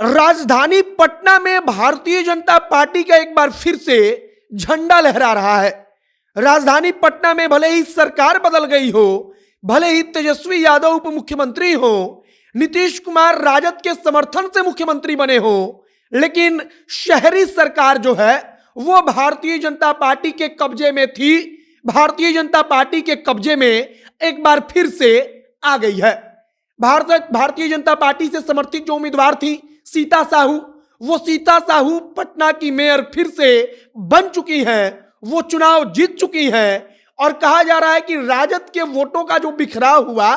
राजधानी पटना में भारतीय जनता पार्टी का एक बार फिर से झंडा लहरा रहा है। राजधानी पटना में भले ही सरकार बदल गई हो, भले ही तेजस्वी यादव उप मुख्यमंत्री हो, नीतीश कुमार राजद के समर्थन से मुख्यमंत्री बने हो, लेकिन शहरी सरकार जो है वो भारतीय जनता पार्टी के कब्जे में थी। भारतीय जनता पार्टी के कब्जे में एक बार फिर से आ गई है। भारतीय जनता पार्टी से समर्थित जो उम्मीदवार थी सीता साहू, वो सीता साहू पटना की मेयर फिर से बन चुकी हैं। वो चुनाव जीत चुकी हैं और कहा जा रहा है कि राजद के वोटों का जो बिखराव हुआ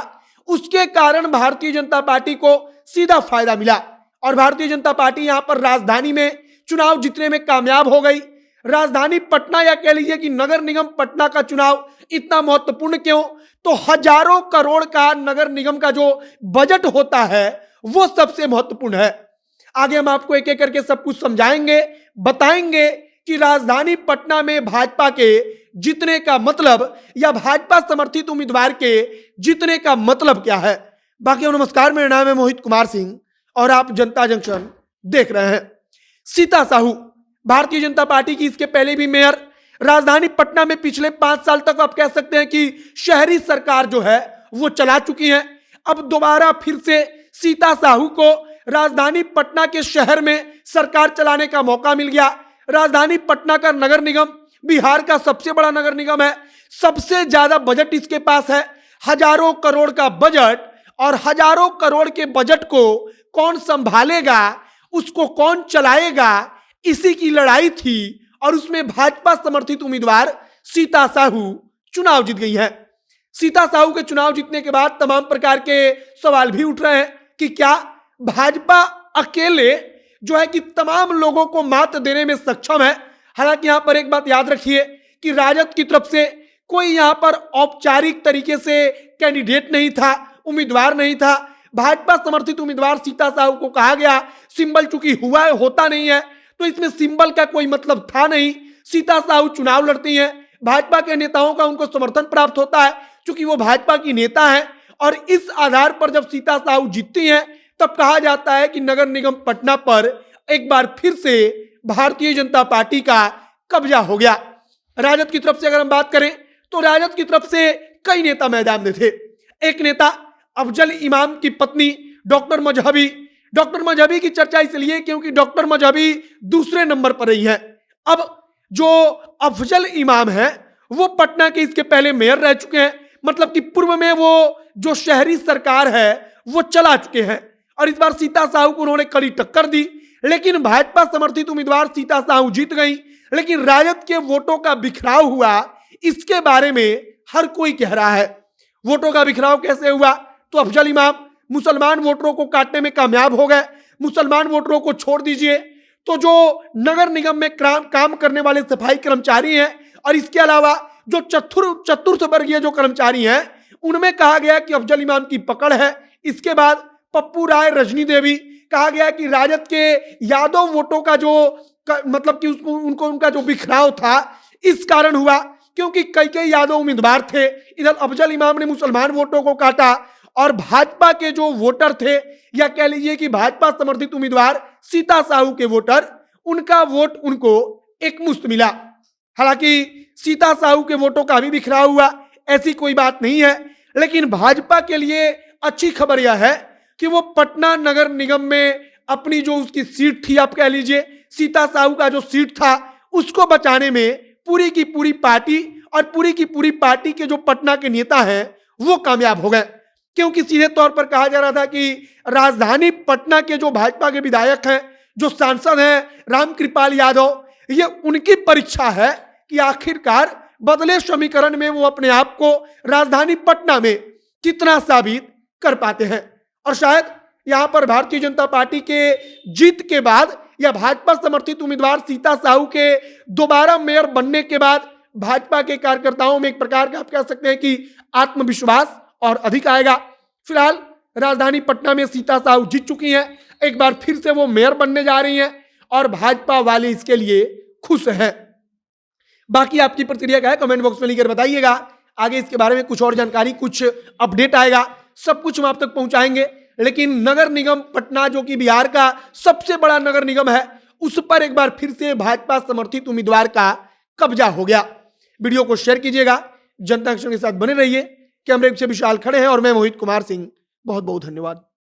उसके कारण भारतीय जनता पार्टी को सीधा फायदा मिला और भारतीय जनता पार्टी यहां पर राजधानी में चुनाव जीतने में कामयाब हो गई। राजधानी पटना या कह लीजिए कि नगर निगम पटना का चुनाव इतना महत्वपूर्ण क्यों? तो हजारों करोड़ का नगर निगम का जो बजट होता है वो सबसे महत्वपूर्ण है। आगे हम आपको एक एक करके सब कुछ समझाएंगे, बताएंगे कि राजधानी पटना में भाजपा के जीतने का मतलब या भाजपा समर्थित उम्मीदवार के जीतने का मतलब क्या है। बाकी नमस्कार, मेरा नाम है मोहित कुमार सिंह और आप जनता जंक्शन देख रहे हैं। सीता साहू भारतीय जनता पार्टी की इसके पहले भी मेयर, राजधानी पटना में पिछले 5 साल तक आप कह सकते हैं कि शहरी सरकार जो है वो चला चुकी है। अब दोबारा फिर से सीता साहू को राजधानी पटना के शहर में सरकार चलाने का मौका मिल गया। राजधानी पटना का नगर निगम बिहार का सबसे बड़ा नगर निगम है, सबसे ज्यादा बजट इसके पास है, हजारों करोड़ का बजट। और हजारों करोड़ के बजट को कौन संभालेगा, उसको कौन चलाएगा, इसी की लड़ाई थी और उसमें भाजपा समर्थित उम्मीदवार सीता साहू चुनाव जीत गई है। सीता साहू के चुनाव जीतने के बाद तमाम प्रकार के सवाल भी उठ रहे हैं कि क्या भाजपा अकेले जो है कि तमाम लोगों को मात देने में सक्षम है। हालांकि यहां पर एक बात याद रखिए कि राजद की तरफ से कोई यहां पर औपचारिक तरीके से कैंडिडेट नहीं था, उम्मीदवार नहीं था। भाजपा समर्थित उम्मीदवार सीता साहू को कहा गया, सिंबल चूंकि हुआ है होता नहीं है तो इसमें सिंबल का कोई मतलब था नहीं। सीता साहू चुनाव लड़ती हैं, भाजपा के नेताओं का उनको समर्थन प्राप्त होता है क्योंकि वो भाजपा की नेता है और इस आधार पर जब सीता साहू जीतती हैं तब कहा जाता है कि नगर निगम पटना पर एक बार फिर से भारतीय जनता पार्टी का कब्जा हो गया। राजद की तरफ से अगर हम बात करें तो राजद की तरफ से कई नेता मैदान में थे। एक नेता अफजल इमाम की पत्नी डॉक्टर मजहबी की चर्चा इसलिए क्योंकि डॉक्टर मजहबी दूसरे नंबर पर रही है। अब जो अफजल इमाम है वो पटना के इसके पहले मेयर रह चुके हैं, मतलब कि पूर्व में वो जो शहरी सरकार है वो चला चुके हैं और इस बार सीता साहू को उन्होंने कड़ी टक्कर दी। लेकिन भाजपा समर्थित उम्मीदवार सीता साहू जीत गई, लेकिन राजद के वोटों का बिखराव हुआ, इसके बारे में हर कोई कह रहा है। वोटों का बिखराव कैसे हुआ? तो अफजल इमाम मुसलमान वोटरों को काटने में कामयाब हो गए। मुसलमान वोटरों को छोड़ दीजिए तो जो नगर निगम में काम करने वाले सफाई कर्मचारी हैं और इसके अलावा जो चतुर्थ वर्गीय जो कर्मचारी हैं उनमें कहा गया कि अफजल इमाम की पकड़ है। इसके बाद पप्पू राय, रजनी देवी, कहा गया कि राजद के यादव वोटों का जो मतलब कि उनको उनका जो बिखराव था इस कारण हुआ क्योंकि कई यादव उम्मीदवार थे। इधर अफजल इमाम ने मुसलमान वोटों को काटा और भाजपा के जो वोटर थे या कह लीजिए कि भाजपा समर्थित उम्मीदवार सीता साहू के वोटर, उनका वोट उनको एक मुश्त मिला। हालांकि सीता साहू के वोटों का भी बिखराव हुआ, ऐसी कोई बात नहीं है, लेकिन भाजपा के लिए अच्छी खबर यह है कि वो पटना नगर निगम में अपनी जो उसकी सीट थी, आप कह लीजिए सीता साहू का जो सीट था उसको बचाने में पूरी की पूरी पार्टी और पूरी की पूरी पार्टी के जो पटना के नेता हैं वो कामयाब हो गए। क्योंकि सीधे तौर पर कहा जा रहा था कि राजधानी पटना के जो भाजपा के विधायक हैं, जो सांसद हैं रामकृपाल यादव, ये उनकी परीक्षा है कि आखिरकार बदले समीकरण में वो अपने आप को राजधानी पटना में कितना साबित कर पाते हैं। और शायद यहां पर भारतीय जनता पार्टी के जीत के बाद या भाजपा समर्थित उम्मीदवार सीता साहू के दोबारा मेयर बनने के बाद भाजपा के कार्यकर्ताओं में एक प्रकार का आप कह सकते हैं कि आत्मविश्वास और अधिक आएगा। फिलहाल राजधानी पटना में सीता साहू जीत चुकी हैं, एक बार फिर से वो मेयर बनने जा रही हैं और भाजपा वाले इसके लिए खुश हैं। बाकी आपकी प्रतिक्रिया क्या है कमेंट बॉक्स में लिखकर बताइएगा। आगे इसके बारे में कुछ और जानकारी, कुछ अपडेट आएगा, सब कुछ हम आप तक पहुंचाएंगे। लेकिन नगर निगम पटना जो कि बिहार का सबसे बड़ा नगर निगम है, उस पर एक बार फिर से भाजपा समर्थित उम्मीदवार का कब्जा हो गया। वीडियो को शेयर कीजिएगा, जनता एक्शन के साथ बने रहिए। कैमरे से विशाल खड़े हैं और मैं मोहित कुमार सिंह। बहुत बहुत धन्यवाद।